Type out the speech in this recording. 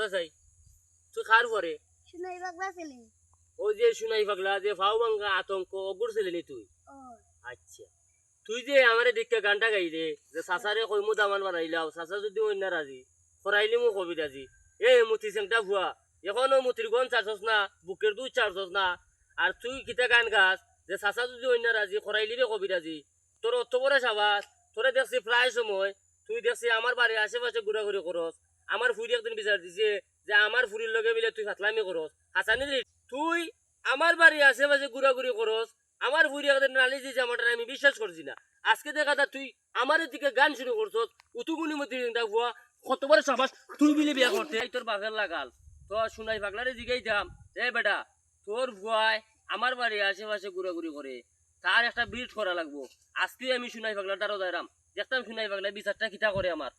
সাজা চাই তুই খার পরে শুনাই বাগলা ছেলে ওই যে শুনাই পাগলা যে ফাও ভাঙ্গা আতঙ্ক অগুর ছেলে নি তুই ও আচ্ছা তুই যে আমারে দেখে গানটা গাই দে যে সাসারে কইমু দামান বানাইলাও সাসা যদি অন্য রাজি ফরাইলি মু কবি রাজি এ মুতি সেংটা ভুয়া এখনো মুতির গন চার্জস না বুকের দুধ চার্জস না আর তুই কিতা গান গাছ যে সাসা যদি অন্য রাজি ফরাইলি রে কবি রাজি তোর অত বড় সাবাস তোরে দেখছি প্রায় সময় তুই দেখছি আমার বাড়ির আশেপাশে ঘোরাঘুরি করস আমার ফুরি একদিন বিচার দিছে যে আমার ফুরির লগে মিলে তুই ফাতলামি করস হাসানি রে তুই আমার বাড়ির আশেপাশে ঘোরাঘুরি করস আমার ফুরি একদিন নালি দিছে আমারটা আমি বিশ্বাস করছি না আজকে দেখা যা তুই আমার দিকে গান শুরু করছস উতুগুনি মতি ভুয়া কত বড় সাবাস তুই মিলে বিয়া করতে এই তোর বাঘের লাগাল তো শুনাই পাগলারে জিগাই যাম এ বেটা তোর ভুয়ায় আমার বাড়ির আশেপাশে ঘোরাঘুরি করে তার একটা ব্রিড করা লাগবো আজকে আমি শুনাই পাগলার দ্বারা যাইরাম দেখতাম শুনাই পাগলা বিচারটা কিতা করে আমার